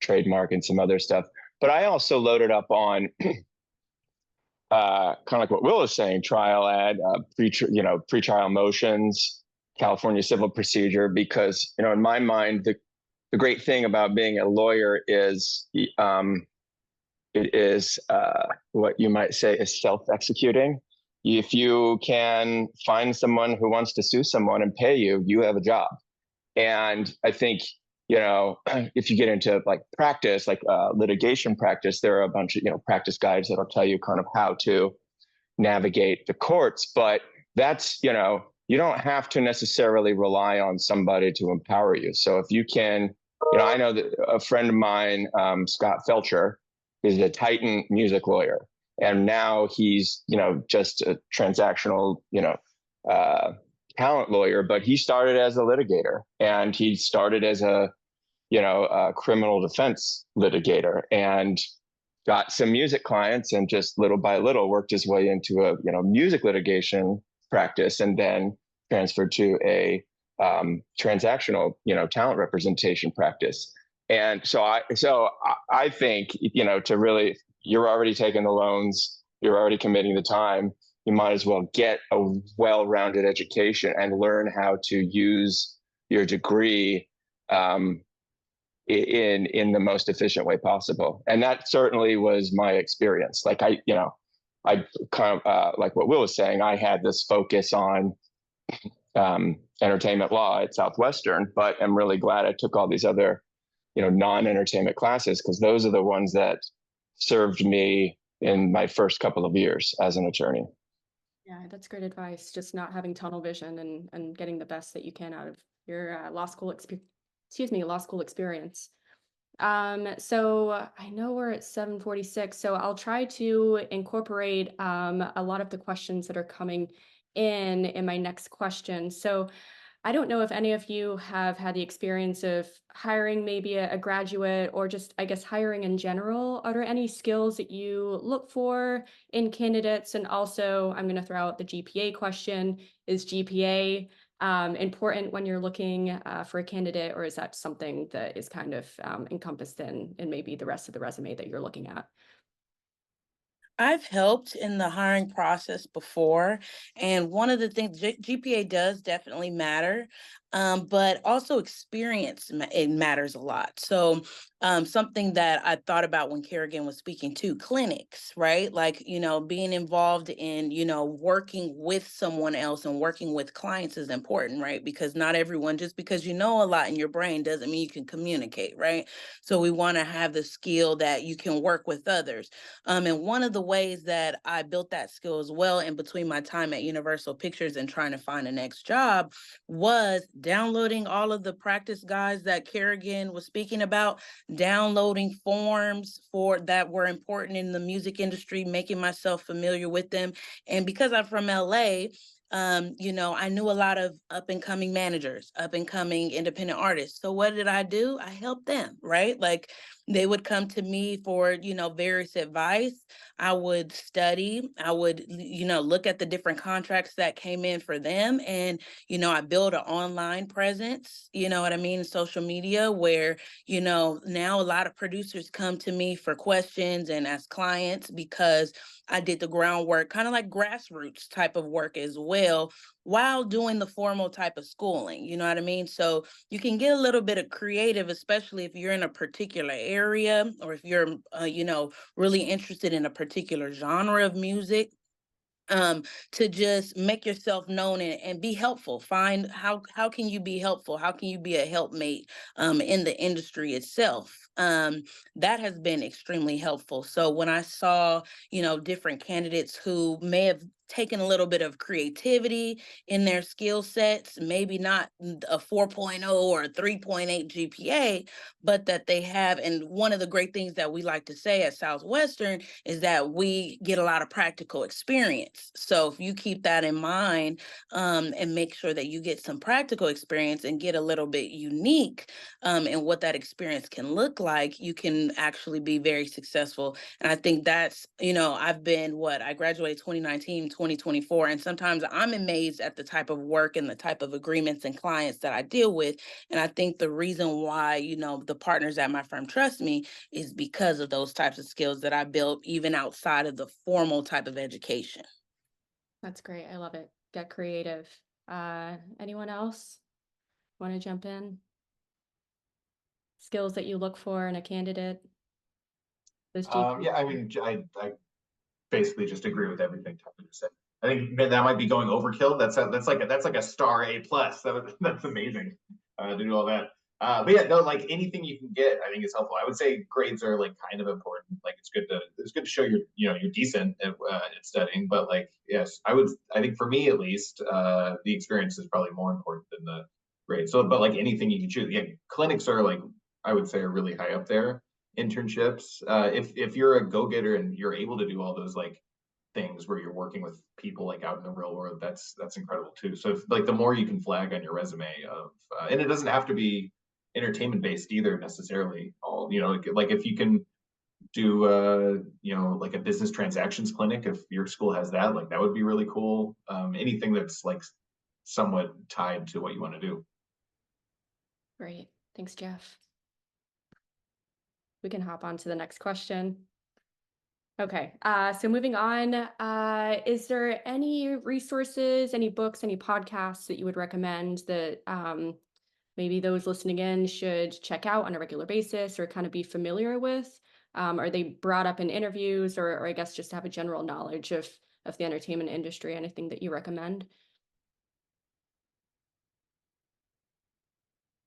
D: trademark and some other stuff, but I also loaded up on kind of like what Will is saying, trial pretrial motions, California civil procedure, because, in my mind, the great thing about being a lawyer is it is what you might say is self-executing. If you can find someone who wants to sue someone and pay you, you have a job. And I think if you get into like practice, like litigation practice, there are a bunch of, practice guides that'll tell you kind of how to navigate the courts, but that's, you don't have to necessarily rely on somebody to empower you. So if you can, I know that a friend of mine, Scott Felcher, is a Titan music lawyer, and now he's, just a transactional, talent lawyer, but he started as a litigator, and he started as a criminal defense litigator, and got some music clients, and just little by little worked his way into a music litigation practice, and then transferred to a transactional talent representation practice. And so I think to really, you're already taking the loans, you're already committing the time, you might as well get a well-rounded education and learn how to use your degree in the most efficient way possible. And that certainly was my experience. Like I kind of like what Will was saying, I had this focus on entertainment law at Southwestern, but I'm really glad I took all these other, non-entertainment classes, because those are the ones that served me in my first couple of years as an attorney.
B: Yeah, that's great advice. Just not having tunnel vision and getting the best that you can out of your law school experience. So I know we're at 7:46, so I'll try to incorporate a lot of the questions that are coming in my next question. So I don't know if any of you have had the experience of hiring maybe a graduate, or just, I guess, hiring in general. Are there any skills that you look for in candidates? And also, I'm going to throw out the GPA question. Is GPA important when you're looking for a candidate, or is that something that is kind of encompassed in maybe the rest of the resume that you're looking at?
C: I've helped in the hiring process before, and one of the things, GPA does definitely matter, but also experience it matters a lot. So something that I thought about when Kerrigan was speaking to clinics, right? Like, being involved in, working with someone else and working with clients is important, right? Because not everyone, just because you know a lot in your brain doesn't mean you can communicate, right? So we want to have the skill that you can work with others. And one of the ways that I built that skill as well in between my time at Universal Pictures and trying to find a next job was downloading all of the practice guides that Kerrigan was speaking about, downloading forms that were important in the music industry, making myself familiar with them. And because I'm from LA, I knew a lot of up and coming managers, up and coming independent artists. So what did I do? I helped them, right? Like they would come to me for, various advice. I would study. I would, look at the different contracts that came in for them. And, I built an online presence, what I mean, social media, where, now a lot of producers come to me for questions and as clients because I did the groundwork, kind of like grassroots type of work as well, while doing the formal type of schooling. You know what I mean? So you can get a little bit of creative, especially if you're in a particular area, or if you're, really interested in a particular genre of music. To just make yourself known and be helpful. Find how can you be helpful? How can you be a helpmate in the industry itself? That has been extremely helpful. So when I saw, different candidates who may have taken a little bit of creativity in their skill sets, maybe not a 4.0 or a 3.8 GPA, but that they have, and one of the great things that we like to say at Southwestern is that we get a lot of practical experience. So if you keep that in mind and make sure that you get some practical experience and get a little bit unique in what that experience can look like, you can actually be very successful. And I think that's, I graduated 2019, 2024, and sometimes I'm amazed at the type of work and the type of agreements and clients that I deal with. And I think the reason why, the partners at my firm trust me is because of those types of skills that I built even outside of the formal type of education.
B: That's great. I love it. Get creative. Anyone else want to jump in? Skills that you look for in a candidate?
F: Yeah, I mean, I basically just agree with everything Tucker just said. I think that might be going overkill. That's like a star A+. That's amazing to do all that. But yeah, no, like anything you can get, I think is helpful. I would say grades are like kind of important. Like it's good to show you're decent at studying. But like yes, I think for me at least, the experience is probably more important than the grades. So, but like anything you can choose, yeah, clinics are like I would say are really high up there. Internships, if you're a go getter and you're able to do all those like things where you're working with people like out in the real world, that's incredible too. So if, like the more you can flag on your resume of, and it doesn't have to be entertainment based either necessarily. All like if you can do like a business transactions clinic, if your school has that, like that would be really cool. Anything that's like somewhat tied to what you want to do.
B: Great. Thanks, Jeff. We can hop on to the next question. Okay, so moving on, is there any resources, any books, any podcasts that you would recommend that maybe those listening in should check out on a regular basis or kind of be familiar with? Are they brought up in interviews, or I guess just have a general knowledge of the entertainment industry? Anything that you recommend?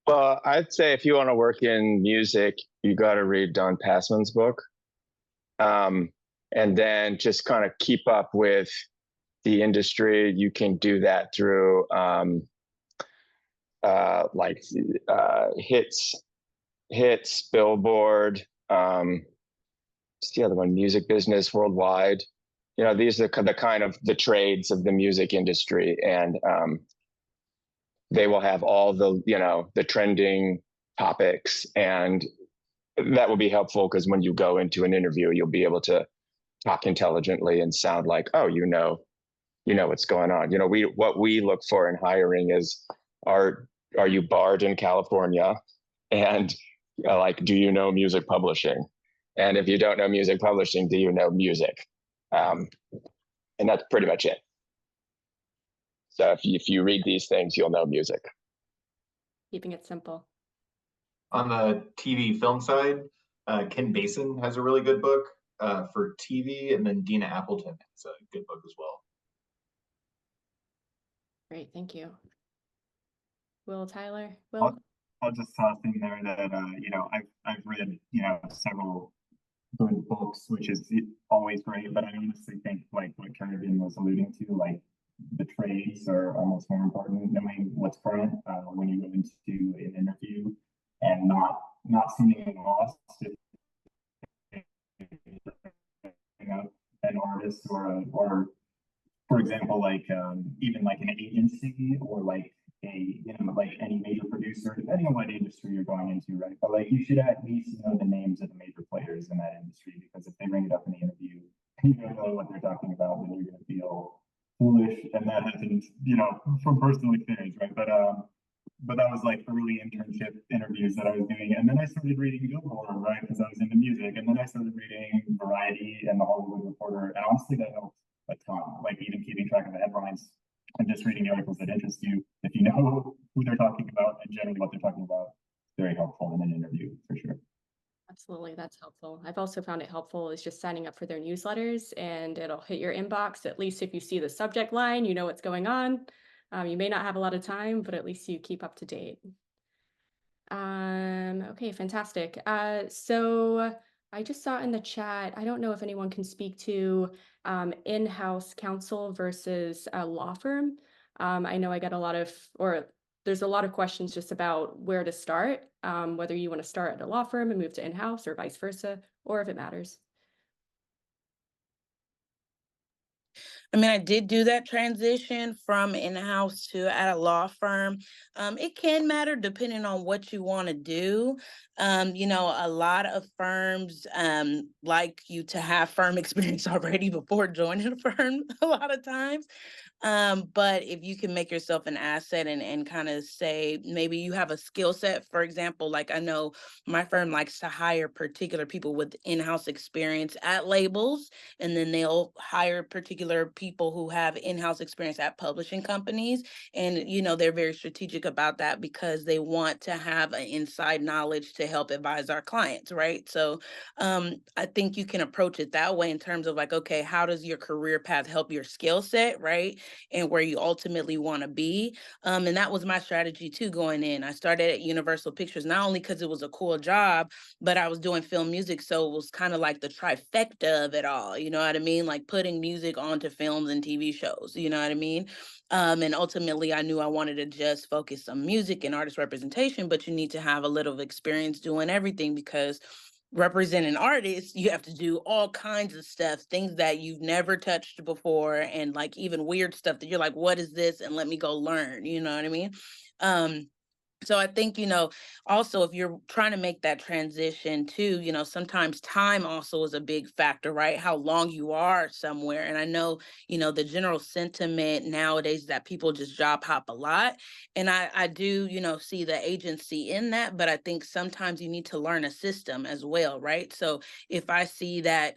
D: Well, I'd say if you want to work in music, you got to read Don Passman's book. And then just kind of keep up with the industry. You can do that through hits, Billboard, what's the other one? Music Business Worldwide. These are the kind of the trades of the music industry, and they will have all the trending topics, and that will be helpful because when you go into an interview, you'll be able to talk intelligently and sound like, oh, you know what's going on. What we look for in hiring is, are you barred in California, and like, do you know music publishing? And if you don't know music publishing, do you know music? And that's pretty much it. So if you read these things, you'll know music.
B: Keeping it simple.
F: On the TV film side, Ken Basin has a really good book for TV, and then Dina Appleton has a good book as well.
B: Great, thank you. Will, Tyler, Will?
E: I'll just toss in there that I've read several good books, which is always great. But I honestly think like what Caribbean was alluding to, like the trades are almost more important. Knowing what's current when you go into an interview, and not seeming lost an artist or for example, like even like an agency or like like any major producer, depending on what industry you're going into, right? But like you should at least know the names of the major players in that industry, because if they bring it up in the interview, you don't know what they're talking about, then you're gonna feel foolish. And that happens, from personal experience, right? But that was like early internship interviews that I was doing. And then I started reading Billboard, right? Because I was into music. And then I started reading Variety and The Hollywood Reporter. And honestly, that helped a ton. Like even keeping track of the headlines and just reading the articles that interest you. If you know who they're talking about and generally what they're talking about, very helpful in an interview for sure.
B: Absolutely, that's helpful. I've also found it helpful is just signing up for their newsletters, and it'll hit your inbox. At least if you see the subject line, you know what's going on. You may not have a lot of time, but at least you keep up to date. Okay, fantastic. So I just saw in the chat, I don't know if anyone can speak to in-house counsel versus a law firm. I know I get there's a lot of questions just about where to start, whether you want to start at a law firm and move to in-house or vice versa, or if it matters.
C: I mean, I did do that transition from in-house to at a law firm. It can matter depending on what you want to do. A lot of firms like you to have firm experience already before joining a firm a lot of times. But if you can make yourself an asset and kind of say, maybe you have a skill set, for example, like I know my firm likes to hire particular people with in-house experience at labels, and then they'll hire particular people who have in-house experience at publishing companies. And, they're very strategic about that because they want to have an inside knowledge to help advise our clients, right? So I think you can approach it that way in terms of like, okay, how does your career path help your skill set, right? and where you ultimately want to be. And that was my strategy too going in. I started at Universal Pictures, not only because it was a cool job, but I was doing film music. So it was kind of like the trifecta of it all. You know what I mean? Like putting music onto films and TV shows. You know what I mean? And ultimately, I knew I wanted to just focus on music and artist representation, but you need to have a little experience doing everything, because representing artists, you have to do all kinds of stuff, things that you've never touched before, and like even weird stuff that you're like, what is this? And let me go learn, you know what I mean? So I think, also if you're trying to make that transition too, sometimes time also is a big factor, right? How long you are somewhere. And I know, the general sentiment nowadays is that people just job hop a lot. And I do, see the agency in that, but I think sometimes you need to learn a system as well, right? So if I see that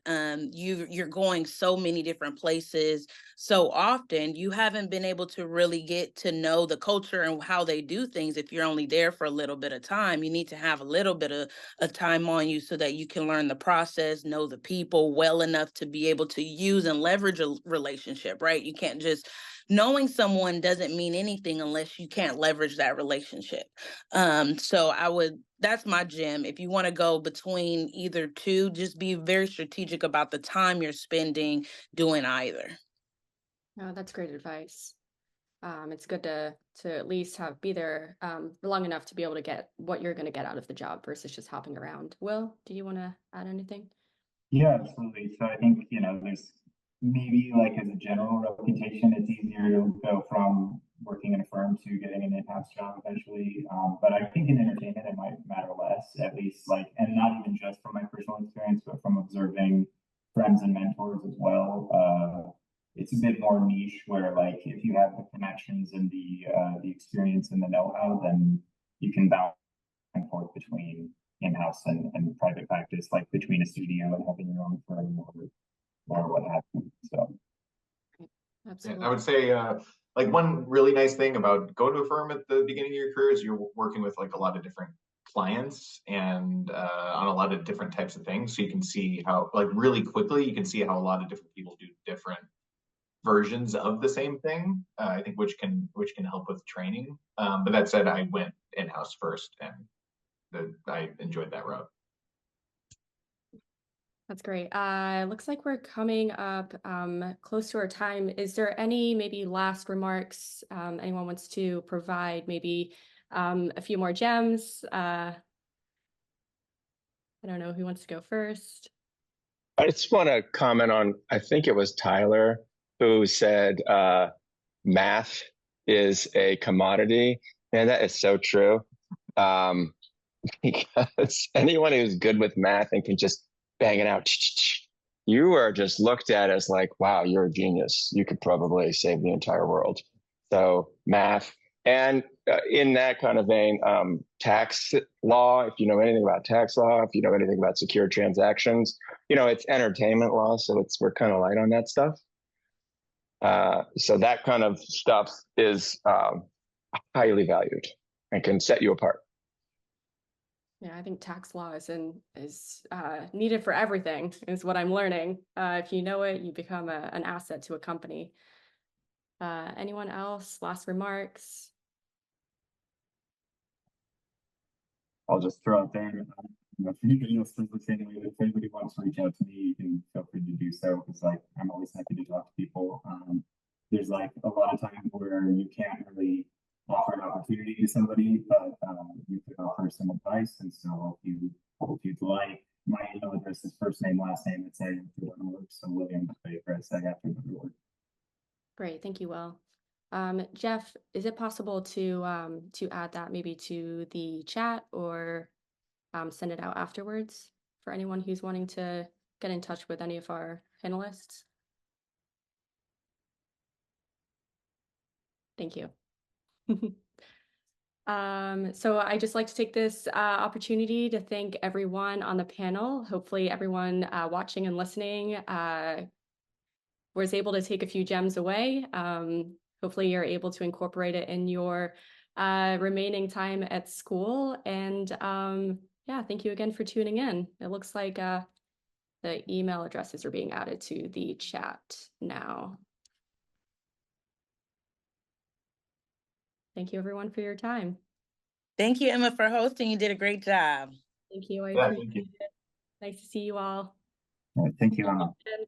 C: you're going so many different places so often, you haven't been able to really get to know the culture and how they do things. If you're only there for a little bit of time, you need to have a little bit of time on you so that you can learn the process, know the people well enough to be able to use and leverage a relationship, right? You can't just knowing someone doesn't mean anything unless you can't leverage that relationship. So that's my gem. If you want to go between either two, just be very strategic about the time you're spending doing either.
B: Oh, that's great advice. It's good to at least be there long enough to be able to get what you're going to get out of the job versus just hopping around. Will, do you want to add anything?
E: Yeah, absolutely. So I think, there's maybe like as a general reputation, it's easier to go from working in a firm to getting an in-house job eventually. But I think in entertainment, it might matter less, at least like, and not even just from my personal experience, but from observing friends and mentors as well. It's a bit more niche where like, if you have the connections and the experience and the know-how, then you can bounce back and forth between in-house and private practice, like between a studio and having your own firm or what have you. So
B: Absolutely.
F: I would say like one really nice thing about going to a firm at the beginning of your career is you're working with like a lot of different clients and on a lot of different types of things. So you can see how like really quickly you can see how a lot of different people do different versions of the same thing. I think which can help with training. But that said, I went in-house first and I enjoyed that route.
B: That's great. Looks like we're coming up close to our time. Is there any maybe last remarks anyone wants to provide? Maybe a few more gems. I don't know who wants to go first.
D: I just want to comment on, I think it was Tyler who said math is a commodity. And that is so true. Because anyone who's good with math and can just bang it out, you are just looked at as like, wow, you're a genius. You could probably save the entire world. So math. And in that kind of vein, tax law, if you know anything about tax law, if you know anything about secure transactions, it's entertainment law. So we're kind of light on that stuff. So that kind of stuff is highly valued and can set you apart.
B: Yeah, I think tax law is needed for everything, is what I'm learning. If you know it, you become an asset to a company. Anyone else? Last remarks?
E: I'll just throw out there. If anybody else does this anyway, if anybody wants to reach out to me, you can feel free to do so, because like I'm always happy to talk to people. There's like a lot of times where you can't really offer an opportunity to somebody, but you could offer some advice. And so if you'd like, my email address is first name, last name, it's SAG@org. So William at SAG@org.
B: Great, thank you, Will. Jeff, is it possible to add that maybe to the chat or send it out afterwards for anyone who's wanting to get in touch with any of our panelists? Thank you. So I just like to take this opportunity to thank everyone on the panel. Hopefully everyone watching and listening was able to take a few gems away. Hopefully you're able to incorporate it in your remaining time at school. And yeah, thank you again for tuning in. It looks like the email addresses are being added to the chat now. thank you everyone for your time.
C: Thank you, Emma, for hosting. You did a great job.
B: Thank you. I
E: Yeah,
B: appreciate
E: thank you.
B: it. Nice to see you all.
E: Thank you, Emma.
B: And